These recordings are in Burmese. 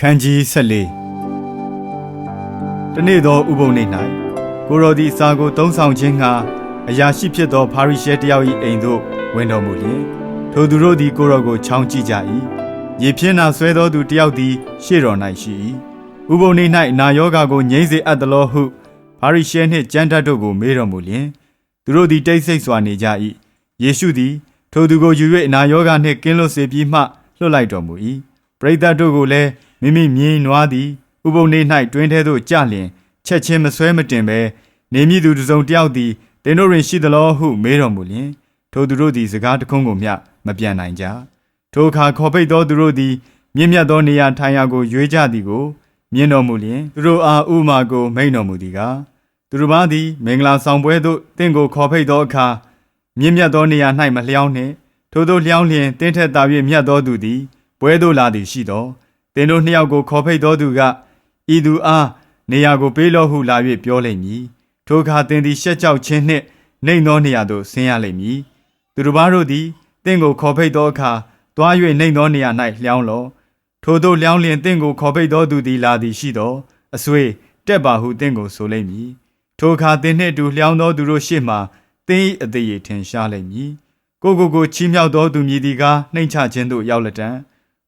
ခန်းကြီး14တနေ့သောဥပုံနေ့၌ကိုရောသည်စာကိုသုံးဆောင်ခြင်းငှာအရာရှိဖြစ်သောဖာရိရှဲတယောက်၏အိမ်သို့ဝင်တော်မူလျင်ထိုသူတို့သည်ကိုရောကိုချောင်းကြည့်ကြ၏ရေပြင်းနာဆွဲသောသူတယောက်သည်ရှေ့တော်၌ရှိ၏ဥပုံနေ့၌နာယောဂါကိုငြိမ့်စေအပ်သလောဟုဖာရိရှဲနှင့်ကျမ်းတတ်တို့ကိုမေးတော်မူလျင်သူတို့သည်တိတ်ဆိတ်စွာနေကြ၏ယေရှုသည်ထိုသူကိုယူ၍နာယောဂါနှင့်ကင်းလွတ်စေပြီးမှလွှတ်လိုက်တော်မူ၏ပရိသတ်တို့ကိုလည်းမိမိမြင်နွားသည်ဥပုံနေ့၌တွင်ထဲသို့ကျလျင်ချက်ချင်းမဆွဲမတင်ဘဲနေမည်သူတစ်စုံတစ်ယောက်သည်သင်တို့တွင်ရှိသလောဟုမေးတော်မူလျင်ထိုသူတို့သည်စကားတခုံးကိုမျှမပြန်နိုင်ကြထိုအခါခေါ်ပိတ်သောသူတို့သည်မြင့်မြတ်သောနေရာထိုင်ရာကိုရွေးကြသည်ကိုမြင်တော်မူလျင်သူတို့အားဥမာကိုမိန့်တော်မူသည်ကားသူတို့ဘာသည်မင်္ဂလာဆောင်ပွဲသို့တင့်ကိုခေါ်ပိတ်သောအခါမြင့်မြတ်သောနေရာ၌မလျောင်းနှင့်ထိုသို့လျောင်းလျင်တင့်ထက်သာ၍မြတ်သောသူသည်ပွဲသို့လာသည်ရှိသောသင်တို့နှစ်ယောက်ကိုခေါ်ဖိတ်သောသူကဤသူအားနေရာကိုပေးလော့ဟုလာ၍ပြောလိမ့်မည်ထိုအခါသင်သည်ရှက်ကြောက်ခြင်းနှင့်နှိမ်သောနေရာသို့ဆင်းရလိမ့်မည်သူတို့ဘာတို့သည်သင်ကိုခေါ်ဖိတ်သောအခါတွား၍နှိမ်သောနေရာ၌လျောင်းလော့ထိုသို့လျောင်းလျင်သင်ကိုခေါ်ဖိတ်သောသူသည်လာသည်ရှိသောအဆွေတက်ပါဟုသင်ကိုဆိုလိမ့်မည်ထိုအခါသင်နှင့်အတူလျောင်းသောသူတို့ရှေ့မှသင်၏အသေးရထင်ရှားလိမ့်မည်ကိုချီးမြှောက်သောသူမည်သည်ကားနှိမ်ချခြင်းသို့ရောက်လက်တံ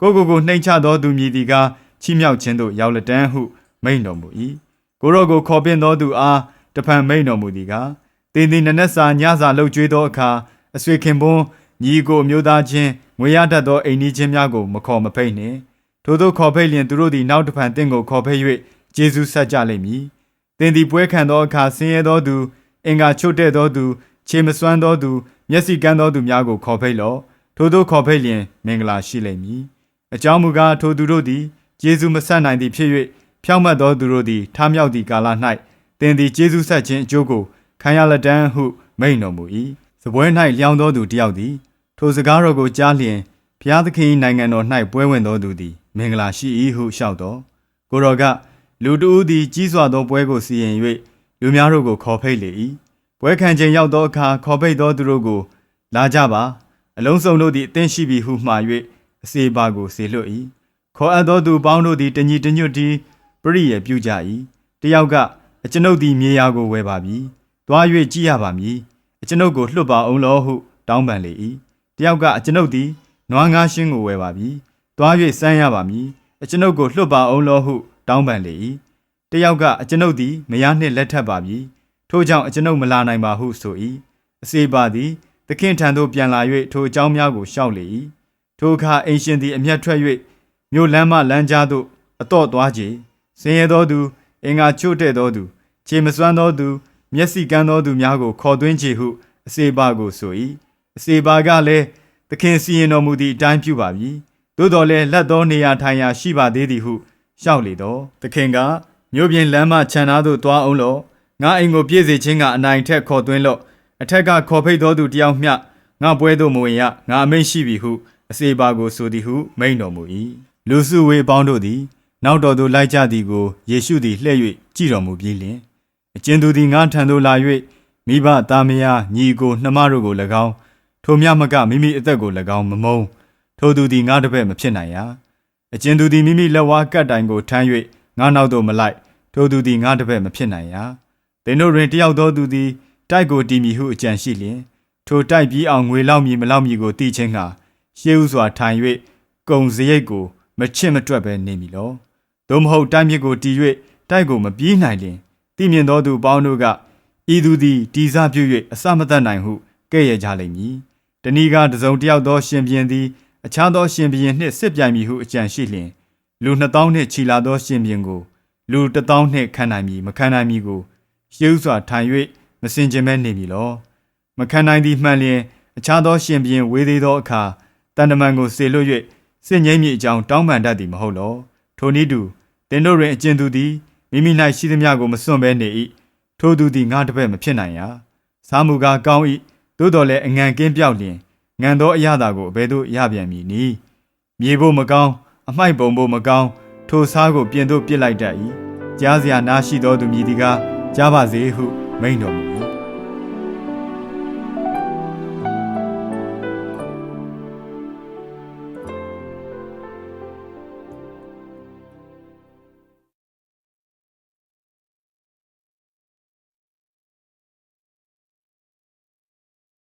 ကိုနှိမ်ချသောသူမည်သည်ကားချီးမြှောက်ခြင်းသို့ရောက်လက်တံဟုမိန့်တော်မူ၏ကိုရောကိုခေါ်ပင့်သောသူအားတဖန်မိန့်တော်မူသည်ကားသင်သည်နနက်စာညစာလှုပ်ကြွေးသောအခါအဆွေခင်ပွန်းညီကိုမျိုးသားချင်းငွေရတတ်သောအိမ်နီးချင်းများကိုမခေါ်မဖိတ်နှင့်ထို့သောခေါ်ဖိတ်လျင်သူတို့သည်နောက်တဖန်သင်ကိုခေါ်ဖိတ်၍ကျေးဇူးဆက်ကြလိမ့်မည်သင်သည်ပွဲခံသောအခါဆင်းရဲသောသူအင်္ဂါချို့တဲ့သောသူခြေမစွမ်းသောသူမျက်စိကန်းသောသူများကိုခေါ်ဖိတ်လော့ထို့သောခေါ်ဖိတ်လျင်မင်္ဂလာရှိလိမ့်မည်အကြောင်းမူကားထိုသူတို့သည်ယေရှုမဆက်နိုင်သည်ဖြစ်၍ဖြောင့်မတ်သောသူတို့သည်ထားမြောက်သည့်ကာလ၌သင်သည်ယေရှုဆက်ခြင်းအကျိုးကိုခံရလက်တန်းဟုမိန့်တော်မူ၏စပွဲ၌လျောင်းသောသူတယောက်သည်ထိုစကားတော်ကိုကြားလျင်ဘုရားသခင်၏နိုင်ငံတော်၌ပွဲဝင်သောသူသည်မင်္ဂလာရှိ၏ဟုလျှောက်တော်ကိုတော်ကလူတဦးသည်ကြီးစွာသောပွဲကိုစီရင်၍လူများတို့ကိုခေါ်ဖိတ်လေ၏ပွဲခံချိန်ရောက်သောအခါခေါ်ဖိတ်သောသူတို့ကိုလာကြပါအလုံးစုံတို့သည်အသင့်ရှိပြီဟုမှာ၍အစေပါကိုစေလွတ်၏ခေါ်အပ်သောသူပေါင်းတို့သည်တညီတညွတ်တည်းပရိယေပြုကြ၏တယောက်ကအကျွန်ုပ်သည်မြေယာကိုဝယ်ပါပြီသွား၍ကြည့်ရပါမည်အကျွန်ုပ်ကိုလွှတ်ပါအောင်လောဟုတောင်းပန်လေ၏တယောက်ကအကျွန်ုပ်သည်နွားငါးရှင်းကိုဝယ်ပါပြီသွား၍စမ်းရပါမည်အကျွန်ုပ်ကိုလွှတ်ပါအောင်လောဟုတောင်းပန်လေ၏တယောက်ကအကျွန်ုပ်သည်မယားနှင့်လက်ထပ်ပါပြီထို့ကြောင့်အကျွန်ုပ်မလာနိုင်ပါဟုဆို၏အစေပါသည်သခင်ထံသို့ပြန်လာ၍ထိုအကြောင်းများကိုရှောက်လေ၏ထိုအခါအိမ်ရှင်သည်အမျက်ထွက်၍မြို့လမ်းမလမ်းကြားသို့အတော့သွားကြဆင်းရဲသောသူအင်္ဂါချို့တဲ့သောသူခြေမစွမ်းသောသူမျက်စိကန်းသောသူများကိုခေါ်သွင်းကြဟုအစေပါကိုဆို၏အစေပါကလည်းသခင်စီရင်တော်မူသည့်အတိုင်းပြုပါပြီသို့တော်လည်းလက်သောနေရာထိုင်ရာရှိပါသေးသည်ဟုလျှောက်လေတော့သခင်ကမြို့ပြင်လမ်းမခြံသားသို့သွားအောင်လော့ငါအိမ်ကိုပြည့်စေခြင်းကအနိုင်ထက်ခေါ်သွင်းလော့အထက်ကခေါ်ဖိတ်သောသူတယောက်မျှငါပွဲသို့မဝင်ရငါအမိန့်ရှိပြီဟုအစေပါကိုဆိုသည်ဟုမိန့်တော်မူ၏လူစုဝေးပေါင်းတို့သည်နောက်တော်သို့လိုက်ကြသည်ကိုယေရှုသည်လှည့်၍ကြည်တော်မူပြီးလျှင်အကျဉ်သူသည်ငါထံသို့လာ၍မိဘသားမယားညီကိုနှမတို့ကို၎င်းထိုမြမကမိမိအသက်ကို၎င်းမမုန်းထိုသူသည်ငါတပည့်မဖြစ်နိုင်ရာအကျဉ်သူသည်မိမိလက်ဝါးကပ်တိုင်ကိုထမ်း၍ငါနောက်သို့မလိုက်ထိုသူသည်ငါတပည့်မဖြစ်နိုင်ရာသင်တို့တွင်တယောက်သောသူသည်တိုက်ကိုတီးမည်ဟုအကြံရှိလျင်ထိုတိုက်ပြီးအောင်ငွေလောက်မည်မလောက်မည်ကိုသိခြင်းငှာရှေးဥစွာထိုင်၍ကုံစရိတ်ကိုမချင့်မတွက်ပဲနေမည်လောသို့မဟုတ်တိုက်မြစ်ကိုတီး၍တိုက်ကိုမပြေးနိုင်လျင်သိမြင်သောသူပေါင်းတို့ကဤသူသည်တီစားပြု၍အစမတတ်နိုင်ဟုကဲ့ရဲ့ကြလိမ့်မည်တဏီကတစုံတယောက်သောရှင်ဘုရင်သည်အခြားသောရှင်ဘုရင်နှင့်စစ်ပြိုင်မည်ဟုအကြံရှိလျင်လူ2000နှင့်ချီလာသောရှင်ဘုရင်ကိုလူ1000နှင့်ခံနိုင်မည်မခံနိုင်မည်ကိုရှေးဥစွာထိုင်၍မစင်ကြင်မဲနေမည်လောမခံနိုင်သည်မှန်လျင်အခြားသောရှင်ဘုရင်ဝေသေးသောအခါတန်တမန်ကိုစေလွတ်၍စစ်ငိမ့်မည်အကြောင်းတောင်းပန်တတ်သည်မဟုတ်လောထိုနည်းတူသင်တို့တွင်အကျဉ်သူသည်မိမိ၌ရှိသမျှကိုမစွန့်ဘဲနေ၏ထိုသူသည်ငါတပည့်မဖြစ်နိုင်ရာစားမှုကားကောင်း၏သို့တော်လည်းအငံကင်းပြောက်လျင်ငံသောအရာသာကိုအဘယ်သို့ရပြန်မည်နည်းမြေဖို့မကောင်းအမိုက်ပုံဖို့မကောင်းထိုစားကိုပြင်သို့ပစ်လိုက်တတ်၏ကြားစရာနားရှိသောသူမည်သည်ကားကြားပါစေဟုမိန့်တော်မူ၏